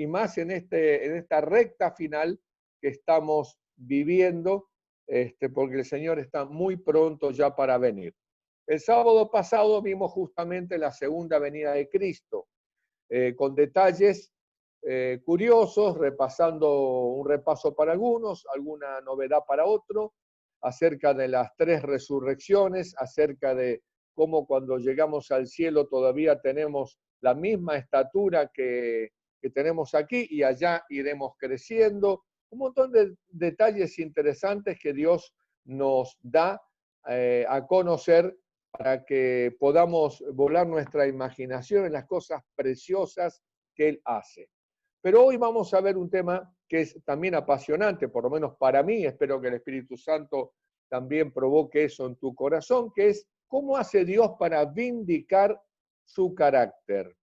y más en esta recta final que estamos viviendo, porque el Señor está muy pronto ya para venir. El sábado pasado vimos justamente la segunda venida de Cristo, con detalles curiosos, repasando un repaso para algunos, alguna novedad para otros, acerca de las tres resurrecciones, acerca de cómo cuando llegamos al cielo todavía tenemos la misma estatura que tenemos aquí y allá iremos creciendo. Un montón de detalles interesantes que Dios nos da a conocer para que podamos volar nuestra imaginación en las cosas preciosas que Él hace. Pero hoy vamos a ver un tema que es también apasionante, por lo menos para mí, espero que el Espíritu Santo también provoque eso en tu corazón, que es cómo hace Dios para vindicar su carácter.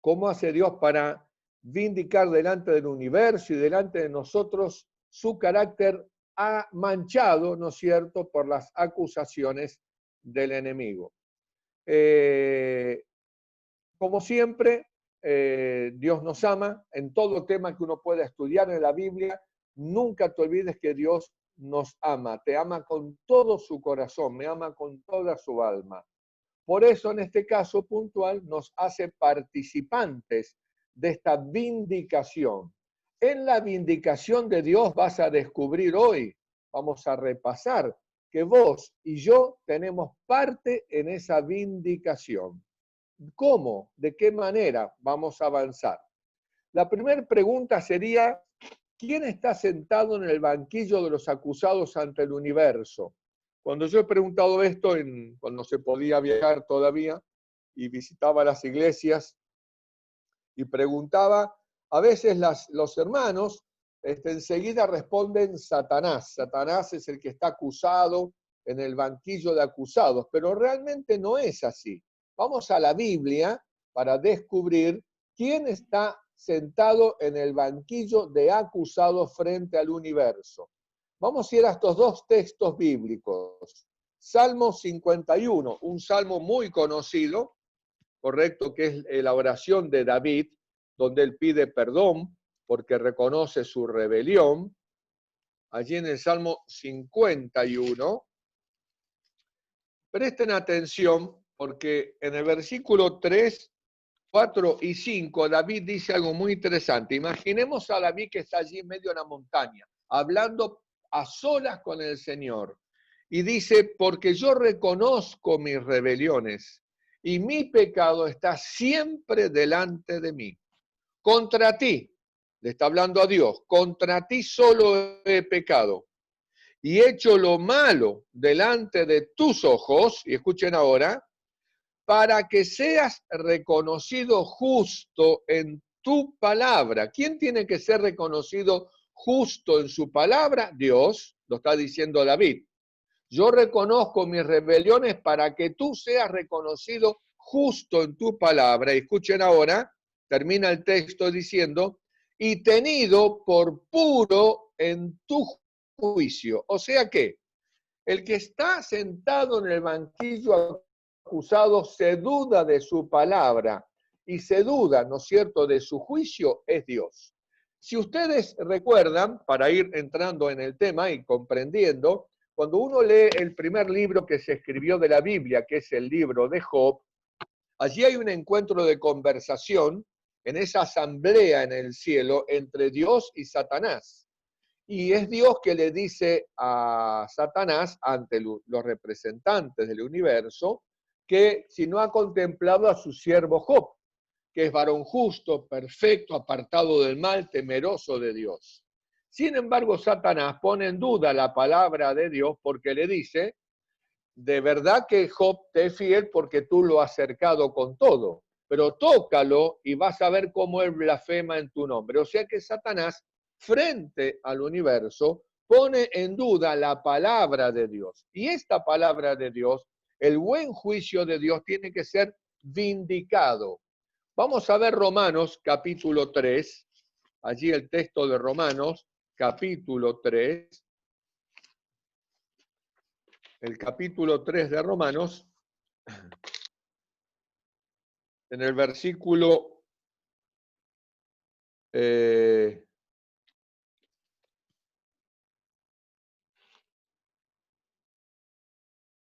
¿Cómo hace Dios para vindicar delante del universo y delante de nosotros su carácter manchado, ¿no es cierto?, por las acusaciones del enemigo? Como siempre, Dios nos ama. En todo tema que uno pueda estudiar en la Biblia, nunca te olvides que Dios nos ama. Te ama con todo su corazón, me ama con toda su alma. Por eso, en este caso puntual, nos hace participantes de esta vindicación. En la vindicación de Dios vas a descubrir hoy, vamos a repasar, que vos y yo tenemos parte en esa vindicación. ¿Cómo? ¿De qué manera vamos a avanzar? La primera pregunta sería, ¿quién está sentado en el banquillo de los acusados ante el universo? Cuando yo he preguntado esto, cuando se podía viajar todavía, y visitaba las iglesias, y preguntaba, a veces los hermanos enseguida responden Satanás. Satanás es el que está acusado en el banquillo de acusados, pero realmente no es así. Vamos a la Biblia para descubrir quién está sentado en el banquillo de acusados frente al universo. Vamos a ir a estos dos textos bíblicos. Salmo 51, un salmo muy conocido, correcto, que es la oración de David, donde él pide perdón porque reconoce su rebelión. Allí en el Salmo 51, presten atención porque en el versículo 3, 4 y 5, David dice algo muy interesante. Imaginemos a David que está allí en medio de una montaña, hablando a solas con el Señor. Y dice, porque yo reconozco mis rebeliones y mi pecado está siempre delante de mí. Contra ti, le está hablando a Dios, contra ti solo he pecado y he hecho lo malo delante de tus ojos, y escuchen ahora, para que seas reconocido justo en tu palabra. ¿Quién tiene que ser reconocido justo en su palabra? Dios, lo está diciendo David. Yo reconozco mis rebeliones para que tú seas reconocido justo en tu palabra. Y escuchen ahora, termina el texto diciendo, y tenido por puro en tu juicio. O sea que el que está sentado en el banquillo acusado se duda de su palabra y se duda, ¿no es cierto?, de su juicio, es Dios. Si ustedes recuerdan, para ir entrando en el tema y comprendiendo, cuando uno lee el primer libro que se escribió de la Biblia, que es el libro de Job, allí hay un encuentro de conversación en esa asamblea en el cielo entre Dios y Satanás. Y es Dios que le dice a Satanás, ante los representantes del universo, que si no ha contemplado a su siervo Job, que es varón justo, perfecto, apartado del mal, temeroso de Dios. Sin embargo, Satanás pone en duda la palabra de Dios porque le dice, de verdad que Job te es fiel porque tú lo has cercado con todo, pero tócalo y vas a ver cómo él blasfema en tu nombre. O sea que Satanás, frente al universo, pone en duda la palabra de Dios. Y esta palabra de Dios, el buen juicio de Dios tiene que ser vindicado. Vamos a ver Romanos capítulo 3, allí el texto de Romanos capítulo 3, el capítulo 3 de Romanos, en el versículo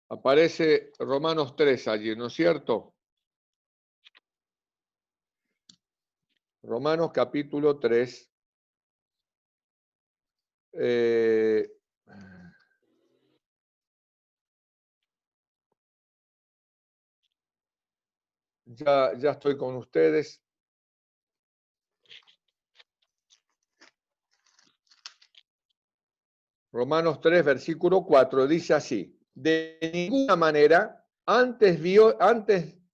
Aparece Romanos 3 allí, ¿no es cierto? Romanos capítulo 3. Ya estoy con ustedes. Romanos 3, versículo 4, dice así: de ninguna manera, antes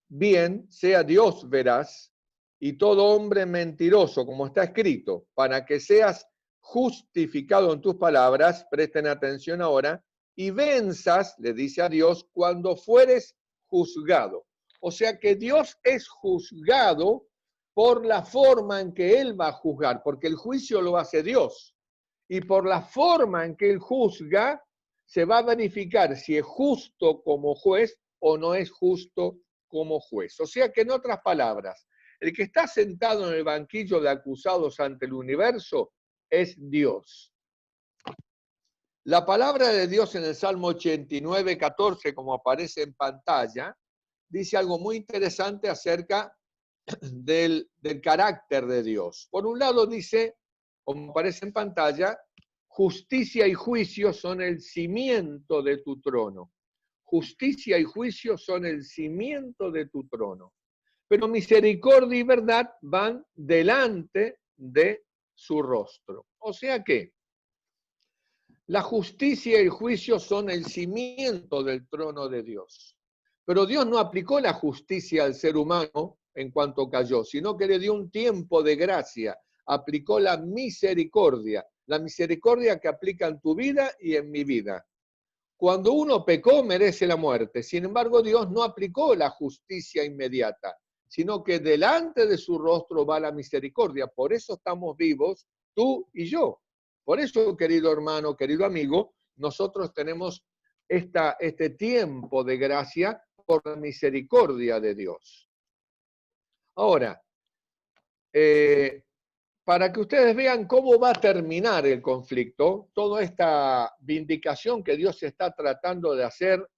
bien sea Dios veraz y todo hombre mentiroso, como está escrito, para que seas justificado en tus palabras, presten atención ahora, y venzas, le dice a Dios, cuando fueres juzgado. O sea que Dios es juzgado por la forma en que Él va a juzgar, porque el juicio lo hace Dios. Y por la forma en que Él juzga, se va a verificar si es justo como juez o no es justo como juez. O sea que, en otras palabras, el que está sentado en el banquillo de acusados ante el universo es Dios. La palabra de Dios en el Salmo 89, 14, como aparece en pantalla, dice algo muy interesante acerca del carácter de Dios. Por un lado dice, como aparece en pantalla, justicia y juicio son el cimiento de tu trono. Justicia y juicio son el cimiento de tu trono. Pero misericordia y verdad van delante de su rostro. O sea que la justicia y el juicio son el cimiento del trono de Dios. Pero Dios no aplicó la justicia al ser humano en cuanto cayó, sino que le dio un tiempo de gracia, aplicó la misericordia que aplica en tu vida y en mi vida. Cuando uno pecó, merece la muerte. Sin embargo, Dios no aplicó la justicia inmediata, sino que delante de su rostro va la misericordia. Por eso estamos vivos, tú y yo. Por eso, querido hermano, querido amigo, nosotros tenemos este tiempo de gracia por la misericordia de Dios. Ahora, para que ustedes vean cómo va a terminar el conflicto, toda esta vindicación que Dios está tratando de hacer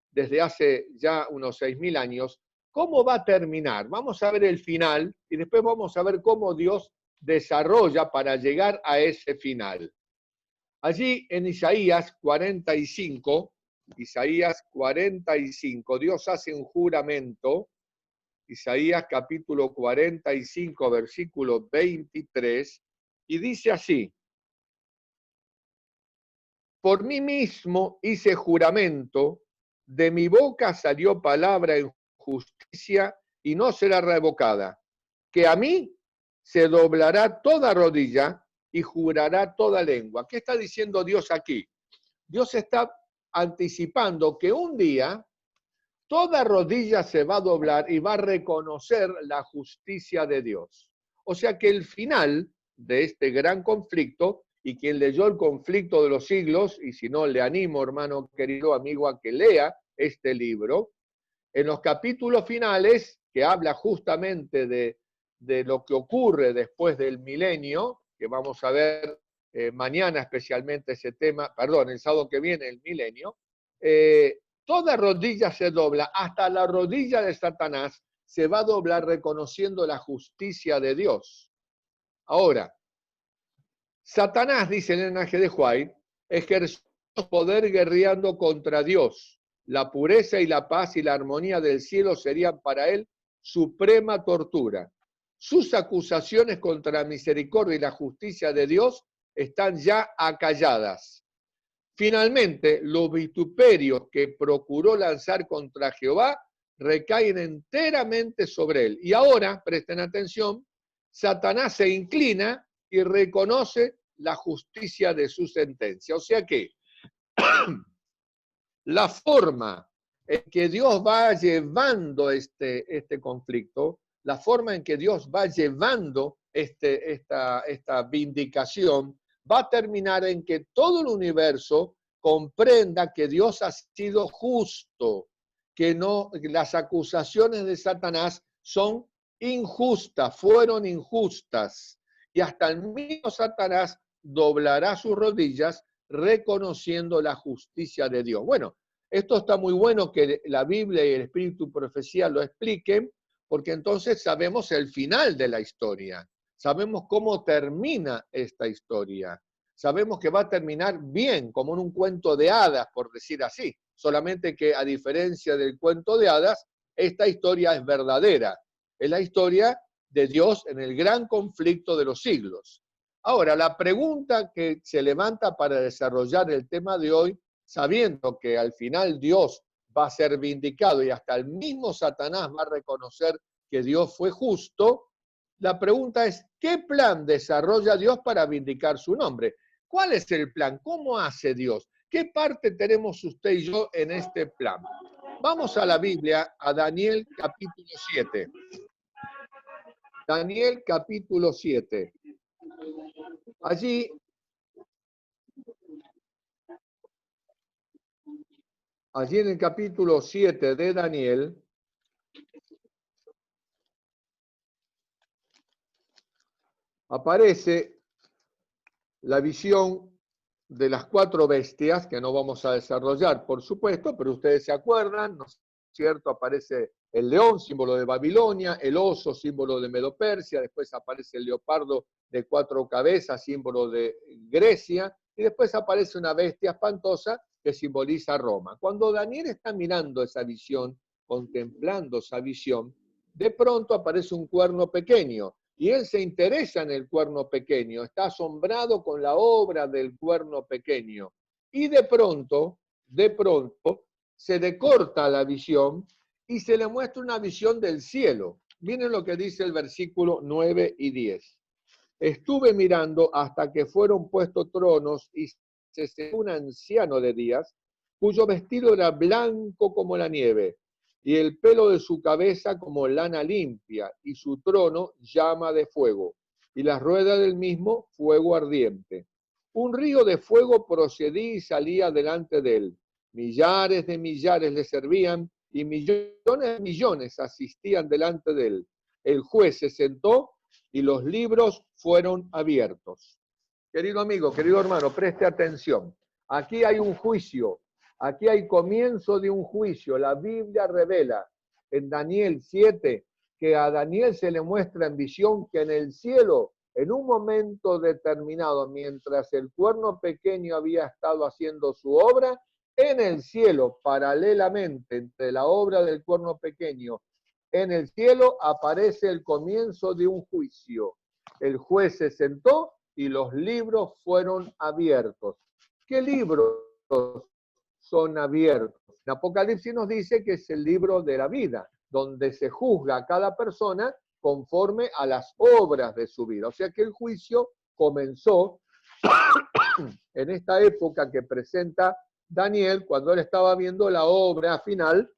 desde hace ya unos 6.000 años, ¿cómo va a terminar? Vamos a ver el final y después vamos a ver cómo Dios desarrolla para llegar a ese final. Allí en Isaías 45, Dios hace un juramento. Isaías capítulo 45, versículo 23, y dice así: por mí mismo hice juramento, de mi boca salió palabra en justicia y no será revocada, que a mí se doblará toda rodilla y jurará toda lengua. ¿Qué está diciendo Dios aquí? Dios está anticipando que un día toda rodilla se va a doblar y va a reconocer la justicia de Dios. O sea que el final de este gran conflicto, y quien leyó el conflicto de los siglos, y si no, le animo, hermano querido amigo, a que lea este libro, en los capítulos finales, que habla justamente de lo que ocurre después del milenio, que vamos a ver mañana especialmente ese tema, perdón, el sábado que viene, el milenio, toda rodilla se dobla, hasta la rodilla de Satanás se va a doblar reconociendo la justicia de Dios. Ahora, Satanás, dice el linaje de White, ejerció poder guerreando contra Dios. La pureza y la paz y la armonía del cielo serían para él suprema tortura. Sus acusaciones contra la misericordia y la justicia de Dios están ya acalladas. Finalmente, los vituperios que procuró lanzar contra Jehová recaen enteramente sobre él. Y ahora, presten atención, Satanás se inclina y reconoce la justicia de su sentencia. O sea que la forma en que Dios va llevando este conflicto, la forma en que Dios va llevando esta vindicación, va a terminar en que todo el universo comprenda que Dios ha sido justo, que no, las acusaciones de Satanás son injustas, fueron injustas, y hasta el mismo Satanás doblará sus rodillas reconociendo la justicia de Dios. Bueno, esto está muy bueno que la Biblia y el Espíritu Profecía lo expliquen, porque entonces sabemos el final de la historia, sabemos cómo termina esta historia, sabemos que va a terminar bien, como en un cuento de hadas, por decir así, solamente que a diferencia del cuento de hadas, esta historia es verdadera, es la historia de Dios en el gran conflicto de los siglos. Ahora, la pregunta que se levanta para desarrollar el tema de hoy, sabiendo que al final Dios va a ser vindicado y hasta el mismo Satanás va a reconocer que Dios fue justo, la pregunta es, ¿qué plan desarrolla Dios para vindicar su nombre? ¿Cuál es el plan? ¿Cómo hace Dios? ¿Qué parte tenemos usted y yo en este plan? Vamos a la Biblia, a Daniel capítulo 7. Daniel capítulo 7. Allí en el capítulo 7 de Daniel, aparece la visión de las 4 bestias, que no vamos a desarrollar, por supuesto, pero ustedes se acuerdan, ¿no es cierto? Aparece el león, símbolo de Babilonia, el oso, símbolo de Medo-Persia, después aparece el leopardo de 4 cabezas, símbolo de Grecia, y después aparece una bestia espantosa que simboliza Roma. Cuando Daniel está mirando esa visión, contemplando esa visión, de pronto aparece un cuerno pequeño, y él se interesa en el cuerno pequeño, está asombrado con la obra del cuerno pequeño. Y de pronto, se decorta la visión y se le muestra una visión del cielo. Miren lo que dice el versículo 9 y 10. Estuve mirando hasta que fueron puestos tronos y se sentó un anciano de días, cuyo vestido era blanco como la nieve, y el pelo de su cabeza como lana limpia, y su trono llama de fuego, y las ruedas del mismo fuego ardiente. Un río de fuego procedía y salía delante de él. Millares de millares le servían, y millones de millones asistían delante de él. El juez se sentó y los libros fueron abiertos. Querido amigo, querido hermano, preste atención. Aquí hay un juicio, aquí hay comienzo de un juicio. La Biblia revela en Daniel 7 que a Daniel se le muestra en visión que en el cielo, en un momento determinado, mientras el cuerno pequeño había estado haciendo su obra, en el cielo, paralelamente entre la obra del cuerno pequeño, en el cielo aparece el comienzo de un juicio. El juez se sentó y los libros fueron abiertos. ¿Qué libros son abiertos? En Apocalipsis nos dice que es el libro de la vida, donde se juzga a cada persona conforme a las obras de su vida. O sea que el juicio comenzó en esta época que presenta Daniel, cuando él estaba viendo la obra final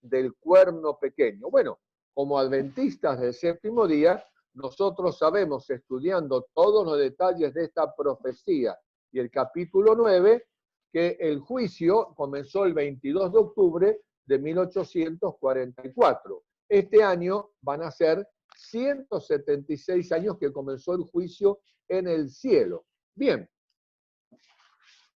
del cuerno pequeño. Bueno, como adventistas del séptimo día, nosotros sabemos, estudiando todos los detalles de esta profecía y el capítulo 9, que el juicio comenzó el 22 de octubre de 1844. Este año van a ser 176 años que comenzó el juicio en el cielo. Bien,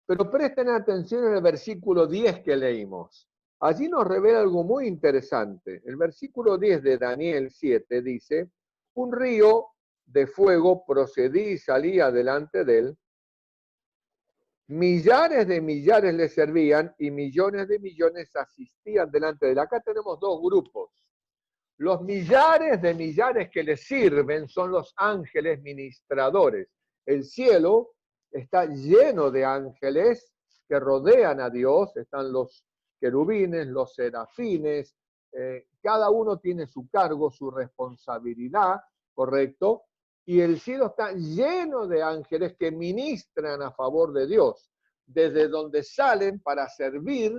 pero presten atención en el versículo 10 que leímos. Allí nos revela algo muy interesante. El versículo 10 de Daniel 7 dice, un río de fuego procedía y salía delante de él, millares de millares le servían y millones de millones asistían delante de él. Acá tenemos 2 grupos. Los millares de millares que le sirven son los ángeles ministradores. El cielo está lleno de ángeles que rodean a Dios, están los querubines, los serafines, cada uno tiene su cargo, su responsabilidad, ¿correcto? Y el cielo está lleno de ángeles que ministran a favor de Dios, desde donde salen para servir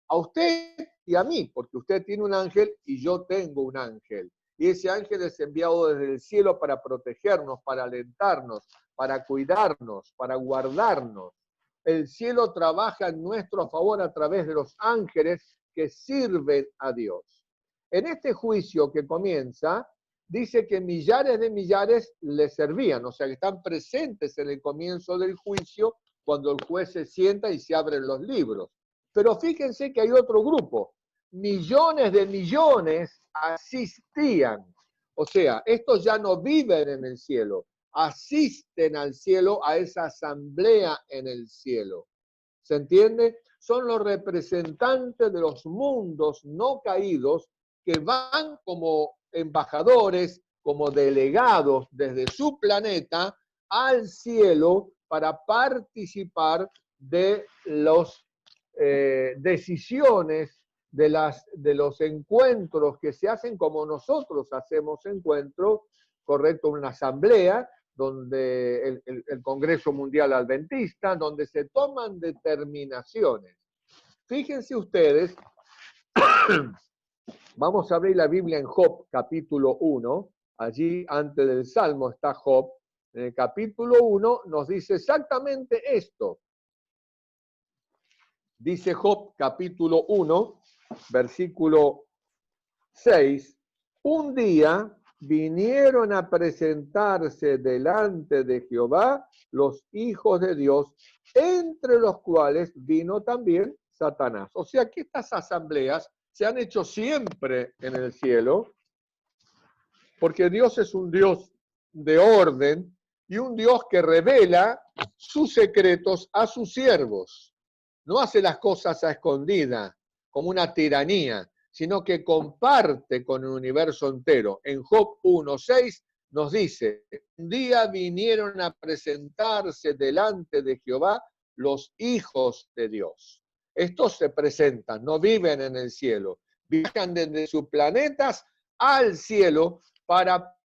a usted y a mí, porque usted tiene un ángel y yo tengo un ángel. Y ese ángel es enviado desde el cielo para protegernos, para alentarnos, para cuidarnos, para guardarnos. El cielo trabaja en nuestro favor a través de los ángeles que sirven a Dios. En este juicio que comienza, dice que millares de millares le servían, o sea que están presentes en el comienzo del juicio cuando el juez se sienta y se abren los libros. Pero fíjense que hay otro grupo, millones de millones asistían, o sea, estos ya no viven en el cielo, asisten al cielo, a esa asamblea en el cielo. ¿Se entiende? Son los representantes de los mundos no caídos que van como embajadores, como delegados desde su planeta al cielo para participar de las decisiones, de los encuentros que se hacen como nosotros hacemos encuentros, correcto, una asamblea, donde el Congreso Mundial Adventista, donde se toman determinaciones. Fíjense ustedes, vamos a abrir la Biblia en Job, capítulo 1, allí antes del Salmo está Job, en el capítulo 1 nos dice exactamente esto. Dice Job, capítulo 1, versículo 6, un día vinieron a presentarse delante de Jehová los hijos de Dios, entre los cuales vino también Satanás. O sea que estas asambleas se han hecho siempre en el cielo, porque Dios es un Dios de orden y un Dios que revela sus secretos a sus siervos. No hace las cosas a escondida, como una tiranía, sino que comparte con el universo entero. En Job 1:6 nos dice, un día vinieron a presentarse delante de Jehová los hijos de Dios. Estos se presentan, no viven en el cielo, viajan desde sus planetas al cielo para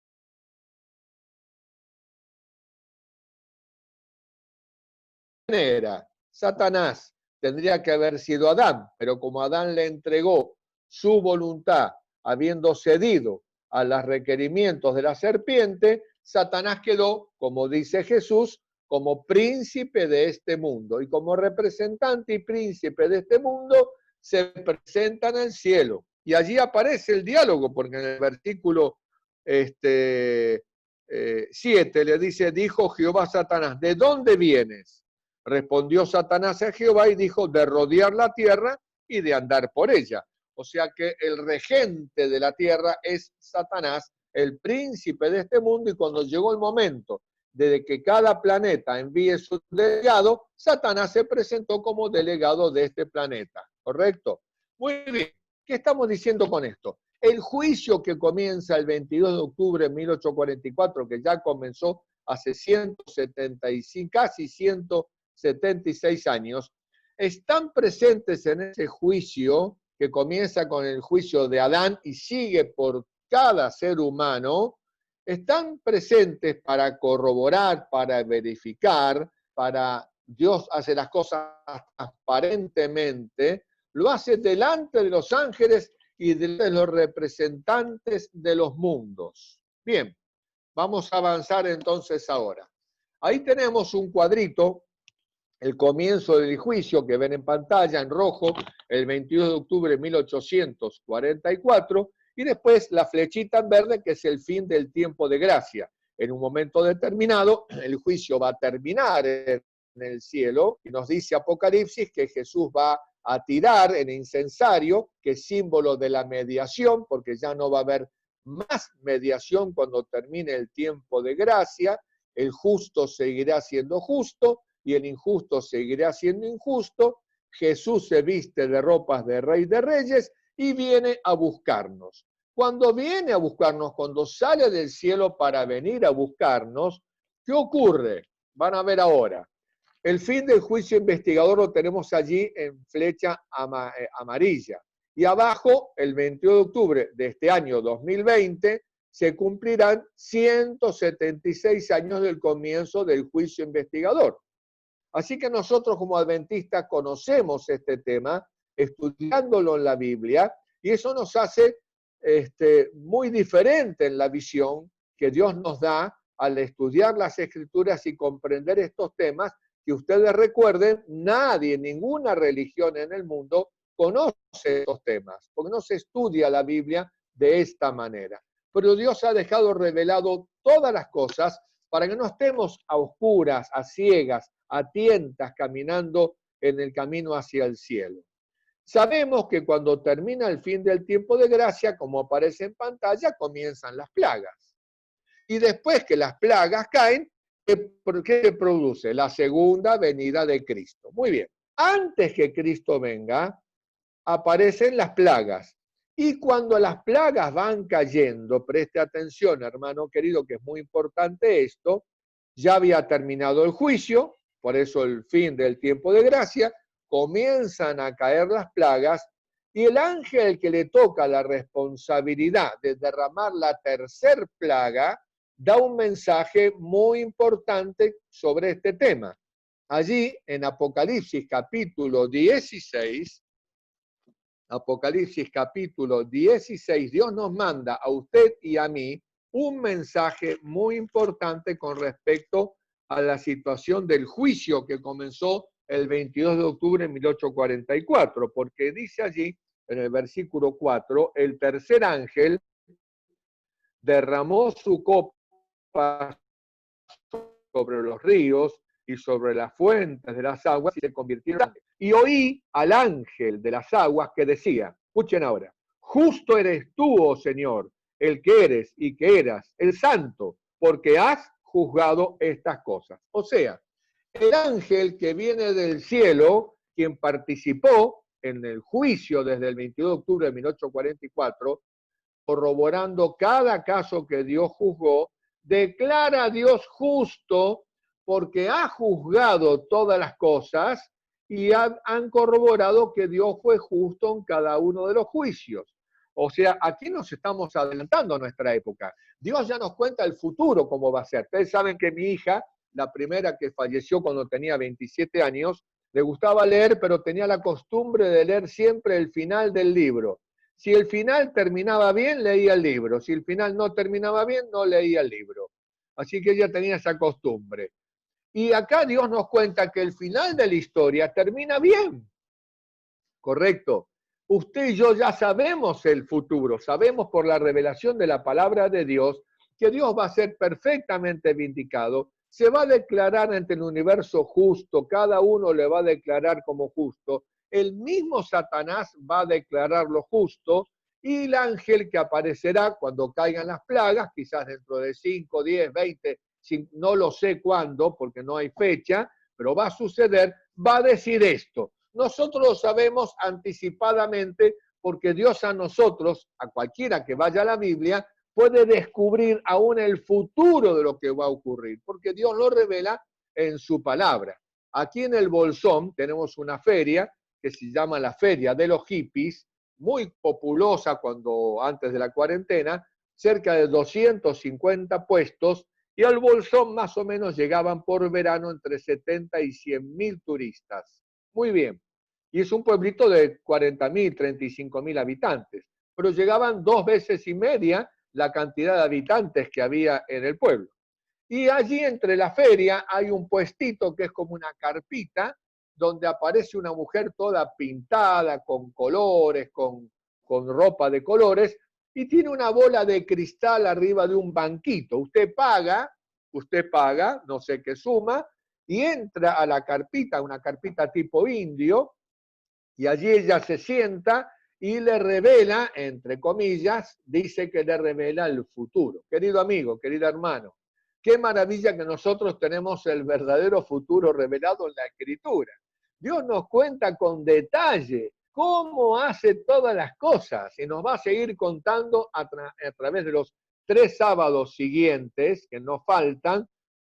manera. Satanás tendría que haber sido Adán, pero como Adán le entregó su voluntad, habiendo cedido a los requerimientos de la serpiente, Satanás quedó, como dice Jesús, como príncipe de este mundo. Y como representante y príncipe de este mundo, se presenta en el cielo. Y allí aparece el diálogo, porque en el versículo 7 le dice, dijo Jehová a Satanás, ¿de dónde vienes? Respondió Satanás a Jehová y dijo, de rodear la tierra y de andar por ella. O sea que el regente de la tierra es Satanás, el príncipe de este mundo, y cuando llegó el momento de que cada planeta envíe su delegado, Satanás se presentó como delegado de este planeta, ¿correcto? Muy bien, ¿qué estamos diciendo con esto? El juicio que comienza el 22 de octubre de 1844, que ya comenzó hace 175, casi 176 años, están presentes en ese juicio que comienza con el juicio de Adán y sigue por cada ser humano, están presentes para corroborar, para verificar, para Dios hace las cosas transparentemente, lo hace delante de los ángeles y de los representantes de los mundos. Bien, vamos a avanzar entonces ahora. Ahí tenemos un cuadrito, el comienzo del juicio que ven en pantalla en rojo, el 22 de octubre de 1844, y después la flechita en verde que es el fin del tiempo de gracia. En un momento determinado, el juicio va a terminar en el cielo, y nos dice Apocalipsis que Jesús va a tirar en incensario, que es símbolo de la mediación, porque ya no va a haber más mediación cuando termine el tiempo de gracia, el justo seguirá siendo justo, y el injusto seguirá siendo injusto. Jesús se viste de ropas de Rey de Reyes y viene a buscarnos. Cuando viene a buscarnos, cuando sale del cielo para venir a buscarnos, ¿qué ocurre? Van a ver ahora. El fin del juicio investigador lo tenemos allí en flecha amarilla. Y abajo, el 22 de octubre de este año 2020, se cumplirán 176 años del comienzo del juicio investigador. Así que nosotros como adventistas conocemos este tema, estudiándolo en la Biblia, y eso nos hace muy diferente en la visión que Dios nos da al estudiar las Escrituras y comprender estos temas, que ustedes recuerden, nadie, ninguna religión en el mundo conoce estos temas, porque no se estudia la Biblia de esta manera. pero Dios ha dejado revelado todas las cosas para que no estemos a oscuras, a ciegas, a tientas, caminando en el camino hacia el cielo. Sabemos que cuando termina el fin del tiempo de gracia, como aparece en pantalla, comienzan las plagas. Y después que las plagas caen, ¿qué produce? La segunda venida de Cristo. Muy bien. Antes que Cristo venga, aparecen las plagas. Y cuando las plagas van cayendo, preste atención, hermano querido, que es muy importante esto, ya había terminado el juicio, por eso el fin del tiempo de gracia, comienzan a caer las plagas y el ángel que le toca la responsabilidad de derramar la tercer plaga da un mensaje muy importante sobre este tema. Allí en Apocalipsis capítulo 16, Apocalipsis capítulo 16, Dios nos manda a usted y a mí un mensaje muy importante con respecto a la situación del juicio que comenzó el 22 de octubre de 1844, porque dice allí, en el versículo 4, el tercer ángel derramó su copa sobre los ríos y sobre las fuentes de las aguas y se convirtieron en sangre. Y oí al ángel de las aguas que decía, escuchen ahora, justo eres tú, oh Señor, el que eres y que eras, el santo, porque has juzgado estas cosas. O sea, el ángel que viene del cielo, quien participó en el juicio desde el 22 de octubre de 1844, corroborando cada caso que Dios juzgó, declara a Dios justo porque ha juzgado todas las cosas y han corroborado que Dios fue justo en cada uno de los juicios. O sea, aquí nos estamos adelantando a nuestra época. Dios ya nos cuenta el futuro cómo va a ser. Ustedes saben que mi hija, la primera que falleció cuando tenía 27 años, le gustaba leer, pero tenía la costumbre de leer siempre el final del libro. Si el final terminaba bien, leía el libro. Si el final no terminaba bien, no leía el libro. Así que ella tenía esa costumbre. Y acá Dios nos cuenta que el final de la historia termina bien. Correcto. Usted y yo ya sabemos el futuro, sabemos por la revelación de la palabra de Dios que Dios va a ser perfectamente vindicado, se va a declarar ante el universo justo, cada uno le va a declarar como justo, el mismo Satanás va a declararlo justo y el ángel que aparecerá cuando caigan las plagas, quizás dentro de 5, 10, 20, no lo sé cuándo porque no hay fecha, pero va a suceder, va a decir esto. Nosotros lo sabemos anticipadamente porque Dios a nosotros, a cualquiera que vaya a la Biblia, puede descubrir aún el futuro de lo que va a ocurrir, porque Dios lo revela en su palabra. Aquí en el Bolsón tenemos una feria que se llama la Feria de los Hippies, muy populosa cuando antes de la cuarentena, cerca de 250 puestos, y al Bolsón más o menos llegaban por verano entre 70 y 100.000 turistas. Muy bien. Y es un pueblito de 40.000, 35.000 habitantes, pero llegaban 2 veces y media la cantidad de habitantes que había en el pueblo. Y allí entre la feria hay un puestito que es como una carpita, donde aparece una mujer toda pintada, con colores, con ropa de colores, y tiene una bola de cristal arriba de un banquito. Usted paga, no sé qué suma, y entra a la carpita, una carpita tipo indio, y allí ella se sienta y le revela, entre comillas, dice que le revela el futuro. Querido amigo, querido hermano, qué maravilla que nosotros tenemos el verdadero futuro revelado en la Escritura. Dios nos cuenta con detalle cómo hace todas las cosas y nos va a seguir contando a través de los 3 sábados siguientes que nos faltan,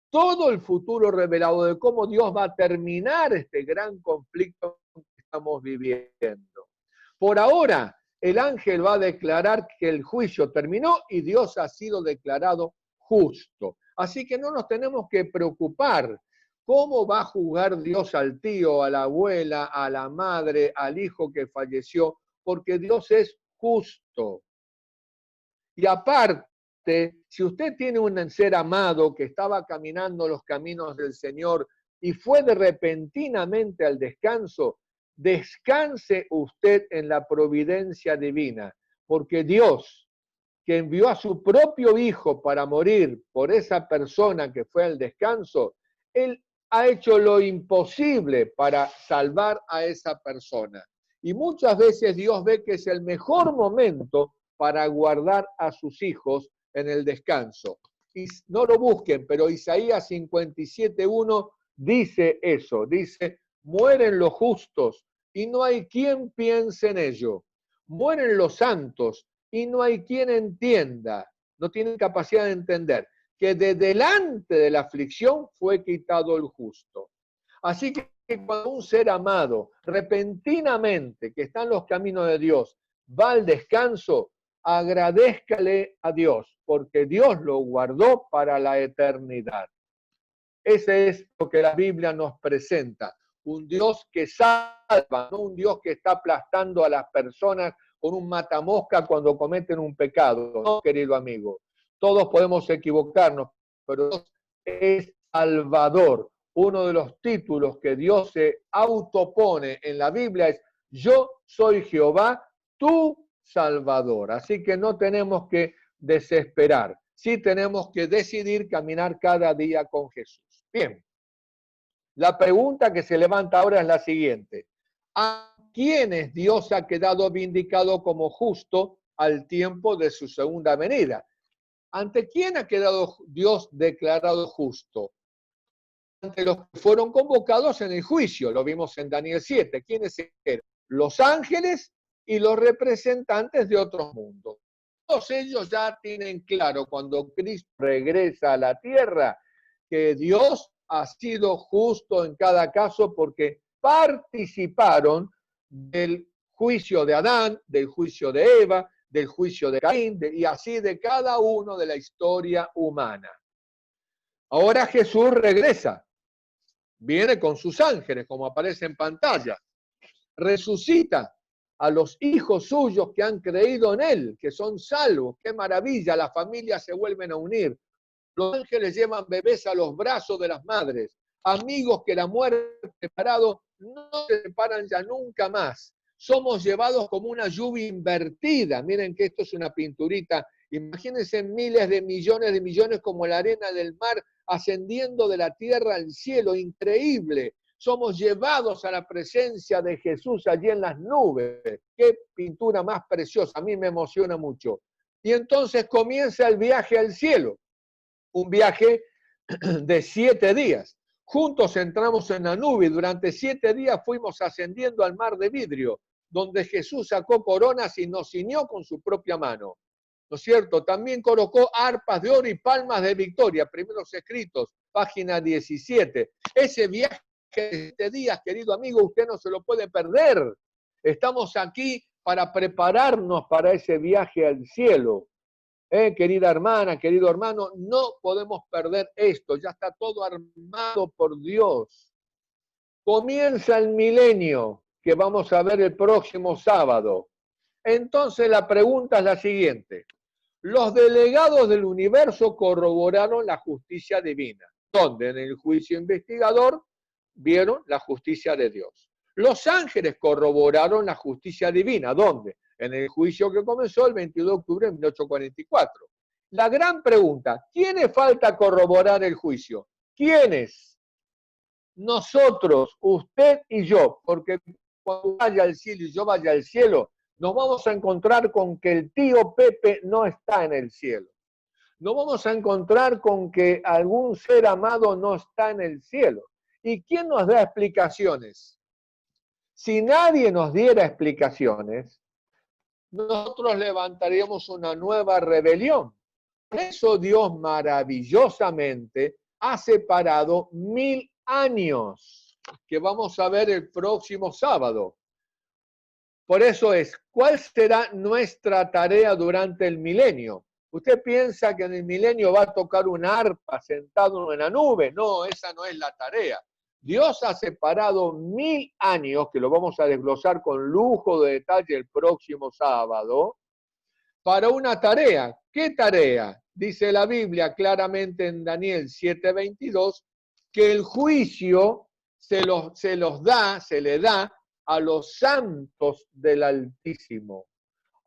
todo el futuro revelado de cómo Dios va a terminar este gran conflicto que estamos viviendo. Por ahora, el ángel va a declarar que el juicio terminó y Dios ha sido declarado justo. Así que no nos tenemos que preocupar. ¿Cómo va a juzgar Dios al tío, a la abuela, a la madre, al hijo que falleció? Porque Dios es justo. Y aparte, si usted tiene un ser amado que estaba caminando los caminos del Señor y fue de repentinamente al descanso, descanse usted en la providencia divina, porque Dios, que envió a su propio Hijo para morir por esa persona que fue al descanso, Él ha hecho lo imposible para salvar a esa persona. Y muchas veces Dios ve que es el mejor momento para guardar a sus hijos en el descanso. Y no lo busquen, pero Isaías 57:1 dice eso, dice, mueren los justos y no hay quien piense en ello. Mueren los santos y no hay quien entienda, no tienen capacidad de entender que de delante de la aflicción fue quitado el justo. Así que cuando un ser amado repentinamente, que está en los caminos de Dios, va al descanso, agradézcale a Dios, porque Dios lo guardó para la eternidad. Ese es lo que la Biblia nos presenta, un Dios que salva, no un Dios que está aplastando a las personas con un matamosca cuando cometen un pecado, no, querido amigo. Todos podemos equivocarnos, pero Dios es Salvador. Uno de los títulos que Dios se autopone en la Biblia es: yo soy Jehová, tu Salvador. Así que no tenemos que desesperar, sí tenemos que decidir caminar cada día con Jesús. Bien, la pregunta que se levanta ahora es la siguiente: ¿a quiénes Dios ha quedado vindicado como justo al tiempo de su segunda venida? ¿Ante quién ha quedado Dios declarado justo? Ante los que fueron convocados en el juicio, lo vimos en Daniel 7. ¿Quiénes eran? Los ángeles y los representantes de otros mundos. Todos ellos ya tienen claro, cuando Cristo regresa a la tierra, que Dios ha sido justo en cada caso porque participaron del juicio de Adán, del juicio de Eva, del juicio de Caín, y así de cada uno de la historia humana. Ahora Jesús regresa, viene con sus ángeles, como aparece en pantalla, resucita a los hijos suyos que han creído en Él, que son salvos. ¡Qué maravilla! Las familias se vuelven a unir. Los ángeles llevan bebés a los brazos de las madres. Amigos que la muerte separado no se separan ya nunca más. Somos llevados como una lluvia invertida. Miren que esto es una pinturita. Imagínense miles de millones como la arena del mar ascendiendo de la tierra al cielo. Increíble. Somos llevados a la presencia de Jesús allí en las nubes. Qué pintura más preciosa. A mí me emociona mucho. Y entonces comienza el viaje al cielo. Un viaje de 7 días. Juntos entramos en la nube y durante 7 días fuimos ascendiendo al mar de vidrio, donde Jesús sacó coronas y nos ciñó con su propia mano. ¿No es cierto? También colocó arpas de oro y palmas de victoria, primeros escritos, página 17. Ese viaje de 7 días, querido amigo, usted no se lo puede perder. Estamos aquí para prepararnos para ese viaje al cielo. Querida hermana, querido hermano, no podemos perder esto, ya está todo armado por Dios. Comienza el milenio, que vamos a ver el próximo sábado. Entonces la pregunta es la siguiente: los delegados del universo corroboraron la justicia divina, donde en el juicio investigador vieron la justicia de Dios. Los ángeles corroboraron la justicia divina, ¿dónde? En el juicio que comenzó el 22 de octubre de 1844. La gran pregunta: ¿quiénes falta corroborar el juicio? ¿Quiénes? Nosotros, usted y yo, porque cuando vaya al cielo y yo vaya al cielo, nos vamos a encontrar con que el tío Pepe no está en el cielo. Nos vamos a encontrar con que algún ser amado no está en el cielo. ¿Y quién nos da explicaciones? Si nadie nos diera explicaciones, nosotros levantaríamos una nueva rebelión. Por eso Dios maravillosamente ha separado 1000 años, que vamos a ver el próximo sábado. Por eso ¿cuál será nuestra tarea durante el milenio? ¿Usted piensa que en el milenio va a tocar un arpa sentado en la nube? No, esa no es la tarea. Dios ha separado 1000 años, que lo vamos a desglosar con lujo de detalle el próximo sábado, para una tarea. ¿Qué tarea? Dice la Biblia claramente en Daniel 7:22, que el juicio se le da a los santos del Altísimo.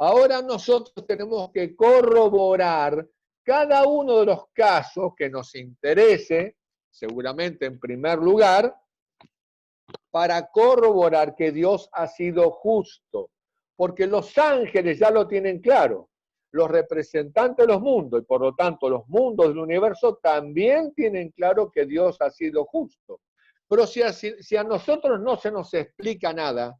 Ahora nosotros tenemos que corroborar cada uno de los casos que nos interese, seguramente en primer lugar, para corroborar que Dios ha sido justo. Porque los ángeles ya lo tienen claro, los representantes de los mundos, y por lo tanto los mundos del universo también tienen claro que Dios ha sido justo. Pero si a nosotros no se nos explica nada,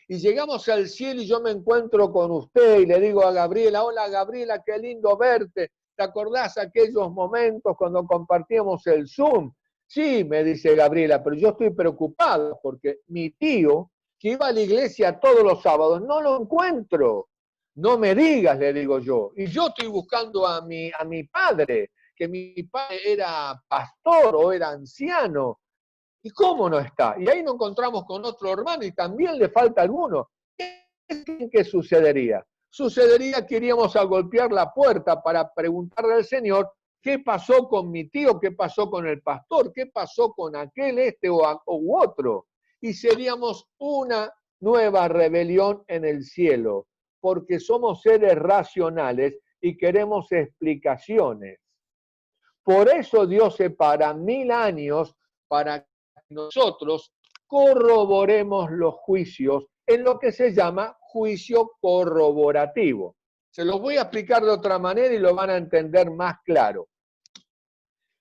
y llegamos al cielo y yo me encuentro con usted y le digo a Gabriela, hola Gabriela, qué lindo verte, ¿te acordás aquellos momentos cuando compartíamos el Zoom? Sí, me dice Gabriela, pero yo estoy preocupado porque mi tío, que iba a la iglesia todos los sábados, no lo encuentro. No me digas, le digo yo. Y yo estoy buscando a mi padre, que mi padre era pastor o era anciano. ¿Y cómo no está? Y ahí nos encontramos con otro hermano y también le falta alguno. ¿Qué sucedería? Sucedería que iríamos a golpear la puerta para preguntarle al Señor qué pasó con mi tío, qué pasó con el pastor, qué pasó con aquel, u otro. Y seríamos una nueva rebelión en el cielo, porque somos seres racionales y queremos explicaciones. Por eso Dios separa 1000 años para nosotros corroboremos los juicios en lo que se llama juicio corroborativo. Se los voy a explicar de otra manera y lo van a entender más claro.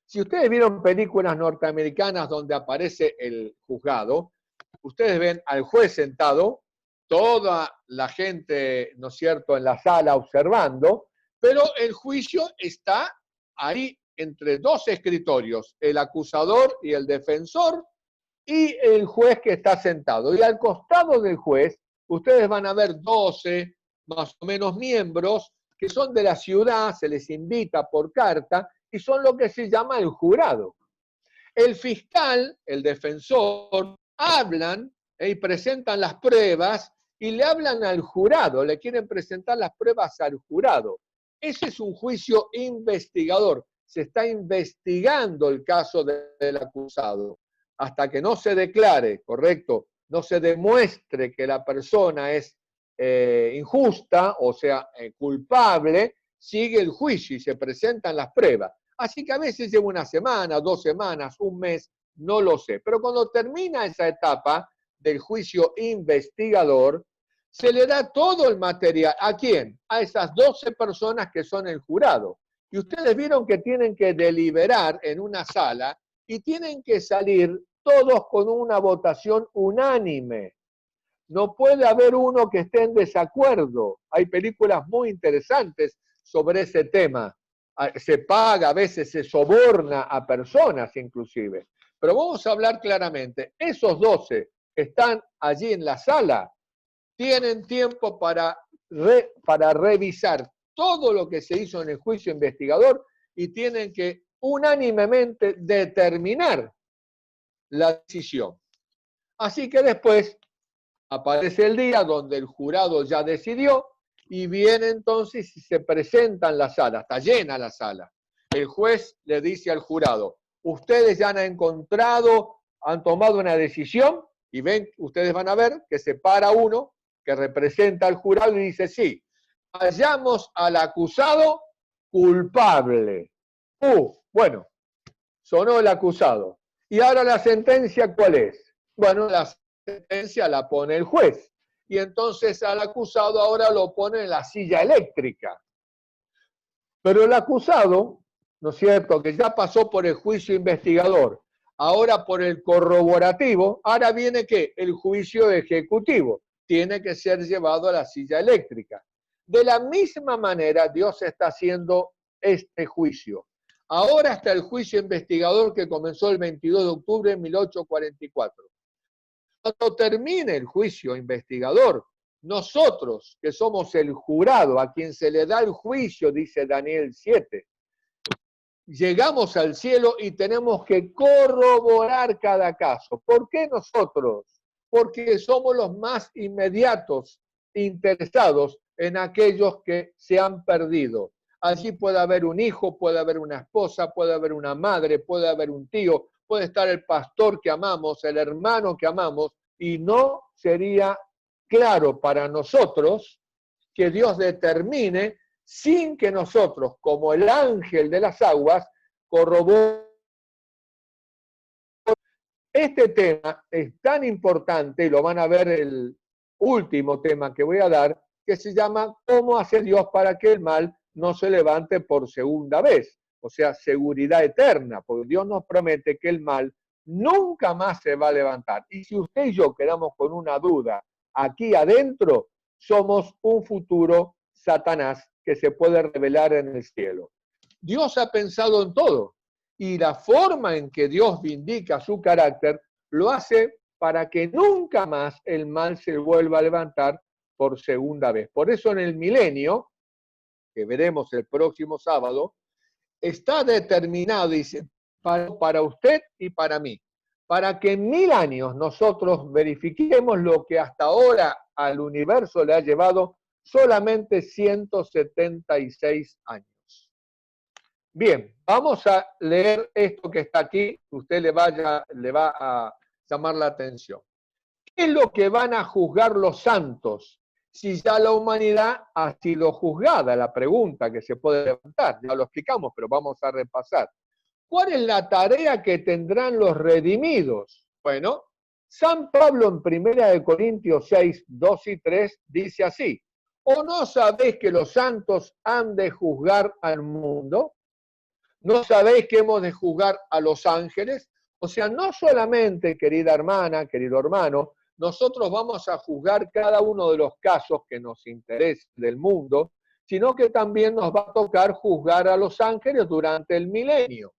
Si ustedes vieron películas norteamericanas donde aparece el juzgado, ustedes ven al juez sentado, toda la gente, ¿no es cierto?, en la sala observando, pero el juicio está ahí entre dos escritorios, el acusador y el defensor, y el juez que está sentado. Y al costado del juez, ustedes van a ver 12 más o menos miembros que son de la ciudad, se les invita por carta, y son lo que se llama el jurado. El fiscal, el defensor, hablan y presentan las pruebas y le hablan al jurado, le quieren presentar las pruebas al jurado. Ese es un juicio investigador. Se está investigando el caso del acusado. Hasta que no se declare, correcto, no se demuestre que la persona es injusta, o sea, culpable, sigue el juicio y se presentan las pruebas. Así que a veces lleva una semana, 2 semanas, un mes, no lo sé. Pero cuando termina esa etapa del juicio investigador, se le da todo el material. ¿A quién? A esas 12 personas que son el jurado. Y ustedes vieron que tienen que deliberar en una sala y tienen que salir todos con una votación unánime. No puede haber uno que esté en desacuerdo. Hay películas muy interesantes sobre ese tema. Se paga, a veces se soborna a personas inclusive. Pero vamos a hablar claramente. Esos 12 que están allí en la sala tienen tiempo para revisar todo lo que se hizo en el juicio investigador y tienen que unánimemente determinar la decisión. Así que después aparece el día donde el jurado ya decidió y viene entonces y se presenta en la sala, está llena la sala. El juez le dice al jurado, ustedes ya han encontrado, han tomado una decisión y ven, ustedes van a ver que se para uno que representa al jurado y dice, sí, hallamos al acusado culpable. Bueno, sonó el acusado. ¿Y ahora la sentencia cuál es? Bueno, la sentencia la pone el juez. Y entonces al acusado ahora lo pone en la silla eléctrica. Pero el acusado, ¿no es cierto?, que ya pasó por el juicio investigador, ahora por el corroborativo, ahora viene ¿qué? El juicio ejecutivo. Tiene que ser llevado a la silla eléctrica. De la misma manera, Dios está haciendo este juicio. Ahora está el juicio investigador que comenzó el 22 de octubre de 1844. Cuando termine el juicio investigador, nosotros, que somos el jurado, a quien se le da el juicio, dice Daniel 7, llegamos al cielo y tenemos que corroborar cada caso. ¿Por qué nosotros? Porque somos los más inmediatos interesados en aquellos que se han perdido. Allí puede haber un hijo, puede haber una esposa, puede haber una madre, puede haber un tío, puede estar el pastor que amamos, el hermano que amamos, y no sería claro para nosotros que Dios determine sin que nosotros, como el ángel de las aguas, corroboremos. Este tema es tan importante, y lo van a ver el último tema que voy a dar, que se llama ¿Cómo hace Dios para que el mal no se levante por segunda vez? O sea, seguridad eterna, porque Dios nos promete que el mal nunca más se va a levantar. Y si usted y yo quedamos con una duda aquí adentro, somos un futuro Satanás que se puede revelar en el cielo. Dios ha pensado en todo. Y la forma en que Dios vindica su carácter lo hace para que nunca más el mal se vuelva a levantar por segunda vez. Por eso en el milenio, que veremos el próximo sábado, está determinado, dice, para usted y para mí, para que en 1000 años nosotros verifiquemos lo que hasta ahora al universo le ha llevado solamente 176 años. Bien, vamos a leer esto que está aquí, que usted le va a llamar la atención. ¿Qué es lo que van a juzgar los santos si ya la humanidad ha sido juzgada? La pregunta que se puede levantar, ya lo explicamos, pero vamos a repasar. ¿Cuál es la tarea que tendrán los redimidos? Bueno, San Pablo en 1 Corintios 6, 2 y 3 dice así: ¿o no sabéis que los santos han de juzgar al mundo? ¿No sabéis que hemos de juzgar a los ángeles? O sea, no solamente, querida hermana, querido hermano, nosotros vamos a juzgar cada uno de los casos que nos interesen del mundo, sino que también nos va a tocar juzgar a los ángeles durante el milenio.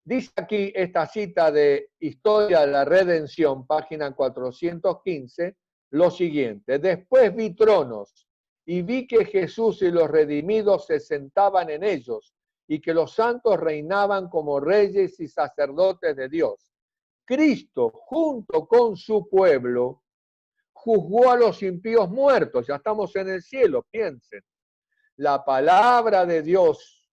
Dice aquí esta cita de Historia de la Redención, página 415, lo siguiente: después vi tronos y vi que Jesús y los redimidos se sentaban en ellos y que los santos reinaban como reyes y sacerdotes de Dios. Cristo, junto con su pueblo, juzgó a los impíos muertos. Ya estamos en el cielo, piensen. La palabra de Dios,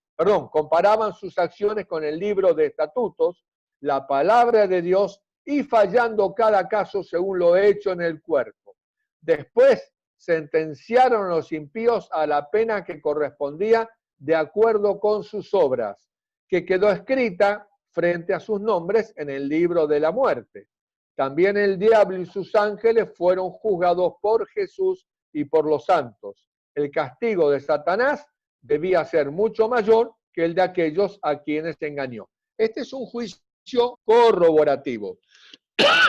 comparaban sus acciones con el libro de estatutos, la palabra de Dios, y fallando cada caso según lo hecho en el cuerpo. Después sentenciaron a los impíos a la pena que correspondía de acuerdo con sus obras, que quedó escrita frente a sus nombres en el libro de la muerte. También el diablo y sus ángeles fueron juzgados por Jesús y por los santos. El castigo de Satanás debía ser mucho mayor que el de aquellos a quienes engañó. Este es un juicio corroborativo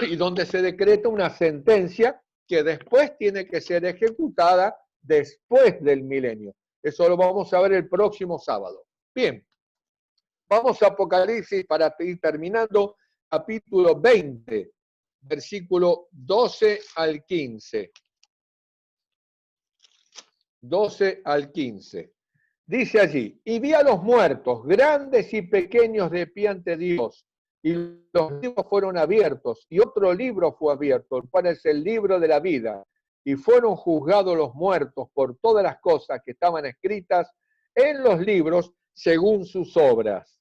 y donde se decreta una sentencia que después tiene que ser ejecutada después del milenio. Eso lo vamos a ver el próximo sábado. Bien, vamos a Apocalipsis para ir terminando, capítulo 20, versículo 12 al 15. 12 al 15. Dice allí: y vi a los muertos, grandes y pequeños, de pie ante Dios, y los libros fueron abiertos, y otro libro fue abierto, el cual es el libro de la vida, y fueron juzgados los muertos por todas las cosas que estaban escritas en los libros según sus obras.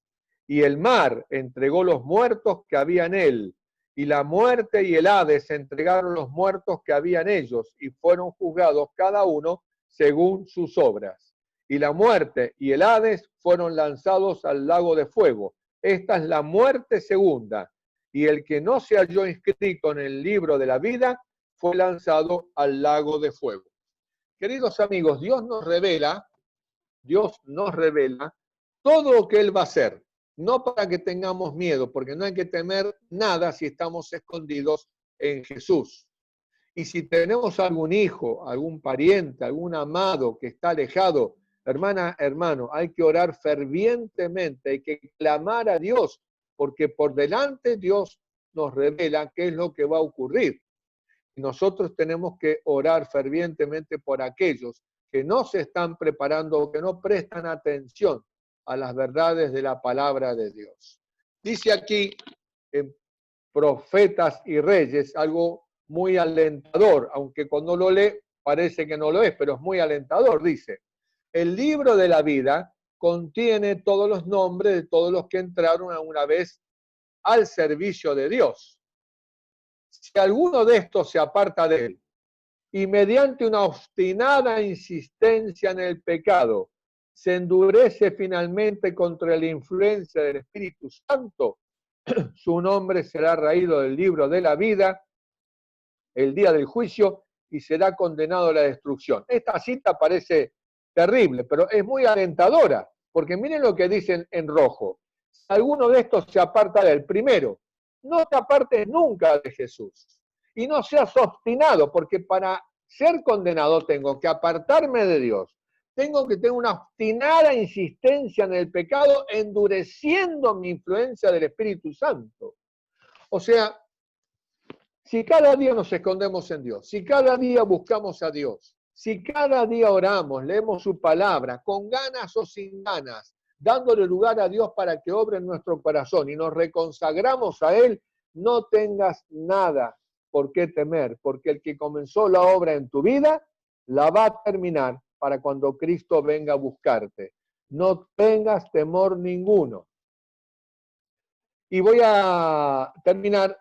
Y el mar entregó los muertos que había en él, y la muerte y el Hades entregaron los muertos que había en ellos, y fueron juzgados cada uno según sus obras. Y la muerte y el Hades fueron lanzados al lago de fuego. Esta es la muerte segunda. Y el que no se halló inscrito en el libro de la vida fue lanzado al lago de fuego. Queridos amigos, Dios nos revela todo lo que Él va a hacer. No para que tengamos miedo, porque no hay que temer nada si estamos escondidos en Jesús. Y si tenemos algún hijo, algún pariente, algún amado que está alejado, hermana, hermano, hay que orar fervientemente, hay que clamar a Dios, porque por delante Dios nos revela qué es lo que va a ocurrir. Y nosotros tenemos que orar fervientemente por aquellos que no se están preparando, que no prestan atención a las verdades de la palabra de Dios. Dice aquí en Profetas y Reyes algo muy alentador, aunque cuando lo lee parece que no lo es, pero es muy alentador. Dice: el libro de la vida contiene todos los nombres de todos los que entraron una vez al servicio de Dios. Si alguno de estos se aparta de él, y mediante una obstinada insistencia en el pecado, se endurece finalmente contra la influencia del Espíritu Santo, su nombre será raído del libro de la vida el día del juicio y será condenado a la destrucción. Esta cita parece terrible, pero es muy alentadora, porque miren lo que dicen en rojo. Si alguno de estos se aparta del primero, no te apartes nunca de Jesús y no seas obstinado, porque para ser condenado tengo que apartarme de Dios. Tengo que tener una obstinada insistencia en el pecado, endureciendo mi influencia del Espíritu Santo. O sea, si cada día nos escondemos en Dios, si cada día buscamos a Dios, si cada día oramos, leemos su palabra, con ganas o sin ganas, dándole lugar a Dios para que obre en nuestro corazón y nos reconsagramos a Él, no tengas nada por qué temer, porque el que comenzó la obra en tu vida, la va a terminar para cuando Cristo venga a buscarte. No tengas temor ninguno. Y voy a terminar.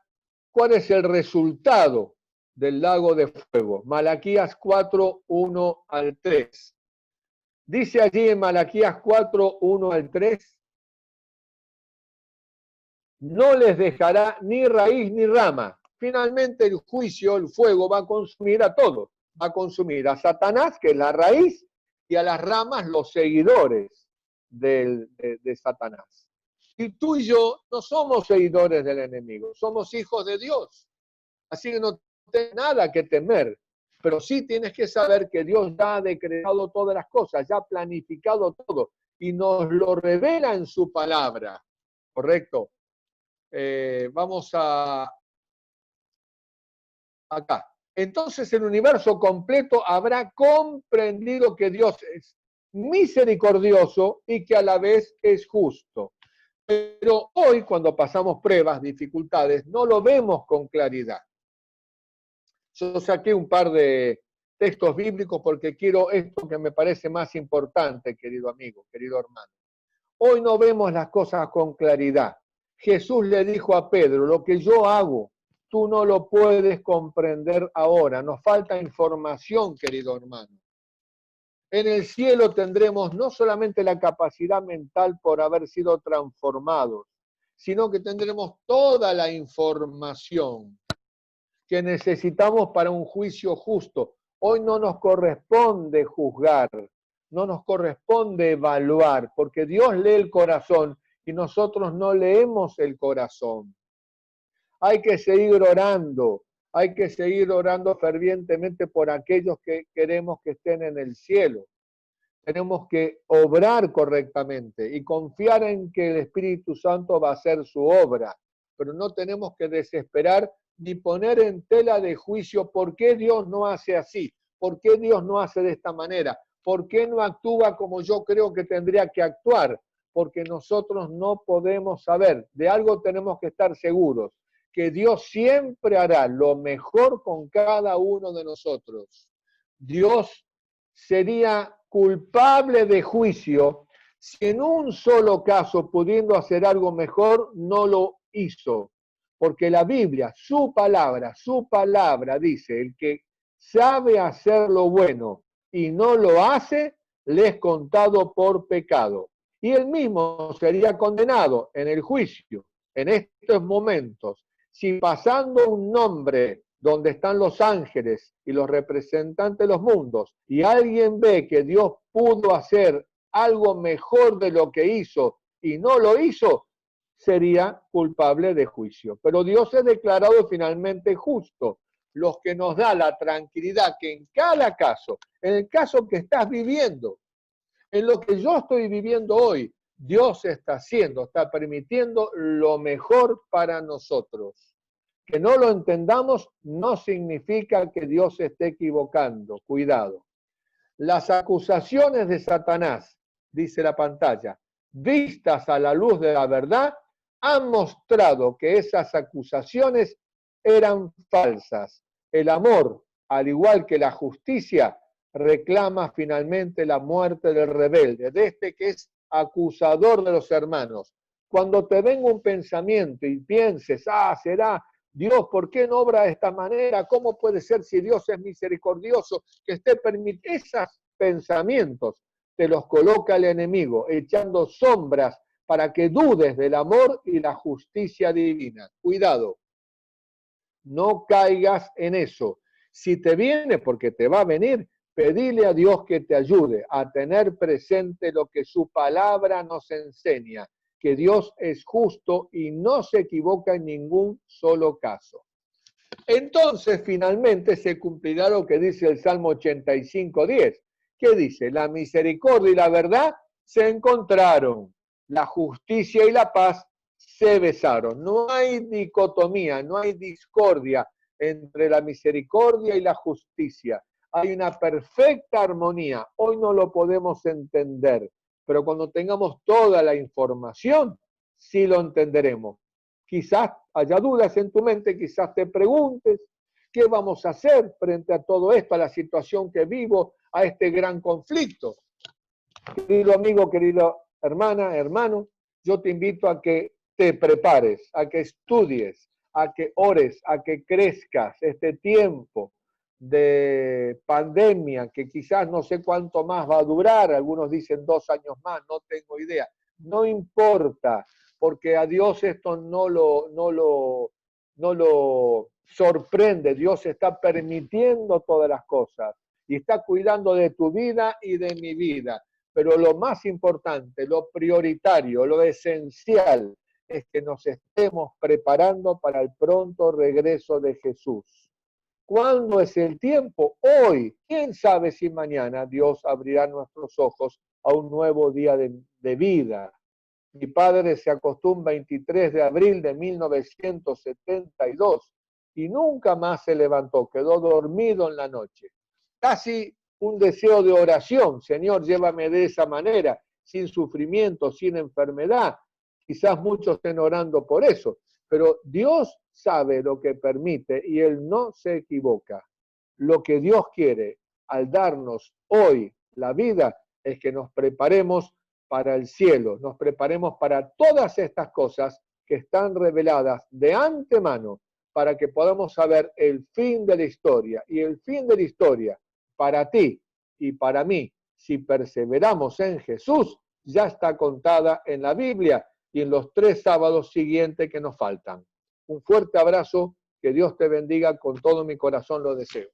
¿Cuál es el resultado del lago de fuego? Malaquías 4, 1 al 3. Dice allí en Malaquías 4, 1 al 3, no les dejará ni raíz ni rama. Finalmente el juicio, el fuego, va a consumir a todos. Va a consumir a Satanás, que es la raíz, y a las ramas, los seguidores de Satanás. Y tú y yo no somos seguidores del enemigo, somos hijos de Dios. Así que no tienes nada que temer, pero sí tienes que saber que Dios ya ha decretado todas las cosas, ya ha planificado todo y nos lo revela en su palabra. ¿Correcto? Vamos acá. Entonces el universo completo habrá comprendido que Dios es misericordioso y que a la vez es justo. Pero hoy, cuando pasamos pruebas, dificultades, no lo vemos con claridad. Yo saqué un par de textos bíblicos porque quiero esto que me parece más importante, querido amigo, querido hermano. Hoy no vemos las cosas con claridad. Jesús le dijo a Pedro, lo que yo hago, tú no lo puedes comprender ahora. Nos falta información, querido hermano. En el cielo tendremos no solamente la capacidad mental por haber sido transformados, sino que tendremos toda la información que necesitamos para un juicio justo. Hoy no nos corresponde juzgar, no nos corresponde evaluar, porque Dios lee el corazón y nosotros no leemos el corazón. Hay que seguir orando fervientemente por aquellos que queremos que estén en el cielo. Tenemos que obrar correctamente y confiar en que el Espíritu Santo va a hacer su obra, pero no tenemos que desesperar ni poner en tela de juicio por qué Dios no hace así, por qué Dios no hace de esta manera, por qué no actúa como yo creo que tendría que actuar, porque nosotros no podemos saber. De algo tenemos que estar seguros, que Dios siempre hará lo mejor con cada uno de nosotros. Dios sería culpable de juicio si en un solo caso, pudiendo hacer algo mejor, no lo hizo. Porque la Biblia, su palabra dice, el que sabe hacer lo bueno y no lo hace, le es contado por pecado. Y él mismo sería condenado en el juicio, en estos momentos, si pasando un nombre donde están los ángeles y los representantes de los mundos, y alguien ve que Dios pudo hacer algo mejor de lo que hizo y no lo hizo, sería culpable de juicio. Pero Dios es declarado finalmente justo, lo que nos da la tranquilidad que en cada caso, en el caso que estás viviendo, en lo que yo estoy viviendo hoy, Dios está haciendo, está permitiendo lo mejor para nosotros. Que no lo entendamos no significa que Dios se esté equivocando. Cuidado. Las acusaciones de Satanás, dice la pantalla, vistas a la luz de la verdad, han mostrado que esas acusaciones eran falsas. El amor, al igual que la justicia, reclama finalmente la muerte del rebelde, de este que es acusador de los hermanos. Cuando te venga un pensamiento y pienses, será Dios, ¿por qué no obra de esta manera? ¿Cómo puede ser si Dios es misericordioso que esté permitiendo esos pensamientos? Te los coloca el enemigo, echando sombras para que dudes del amor y la justicia divina. Cuidado, no caigas en eso. Si te viene, porque te va a venir, pedile a Dios que te ayude a tener presente lo que su palabra nos enseña, que Dios es justo y no se equivoca en ningún solo caso. Entonces, finalmente se cumplirá lo que dice el Salmo 85:10. ¿Qué dice? La misericordia y la verdad se encontraron, la justicia y la paz se besaron. No hay dicotomía, no hay discordia entre la misericordia y la justicia. Hay una perfecta armonía. Hoy no lo podemos entender, pero cuando tengamos toda la información, sí lo entenderemos. Quizás haya dudas en tu mente, quizás te preguntes, ¿qué vamos a hacer frente a todo esto, a la situación que vivo, a este gran conflicto? Querido amigo, querida hermana, hermano, yo te invito a que te prepares, a que estudies, a que ores, a que crezcas este tiempo de pandemia, que quizás no sé cuánto más va a durar, algunos dicen 2 años más, no tengo idea. No importa, porque a Dios esto no lo sorprende. Dios está permitiendo todas las cosas y está cuidando de tu vida y de mi vida. Pero lo más importante, lo prioritario, lo esencial, es que nos estemos preparando para el pronto regreso de Jesús. ¿Cuándo es el tiempo? Hoy. ¿Quién sabe si mañana Dios abrirá nuestros ojos a un nuevo día de vida? Mi padre se acostó un 23 de abril de 1972 y nunca más se levantó, quedó dormido en la noche. Casi un deseo de oración, Señor, llévame de esa manera, sin sufrimiento, sin enfermedad. Quizás muchos estén orando por eso, pero Dios sabe lo que permite y Él no se equivoca. Lo que Dios quiere al darnos hoy la vida es que nos preparemos para el cielo, nos preparemos para todas estas cosas que están reveladas de antemano para que podamos saber el fin de la historia. Y el fin de la historia, para ti y para mí, si perseveramos en Jesús, ya está contada en la Biblia y en los 3 sábados siguientes que nos faltan. Un fuerte abrazo, que Dios te bendiga, con todo mi corazón lo deseo.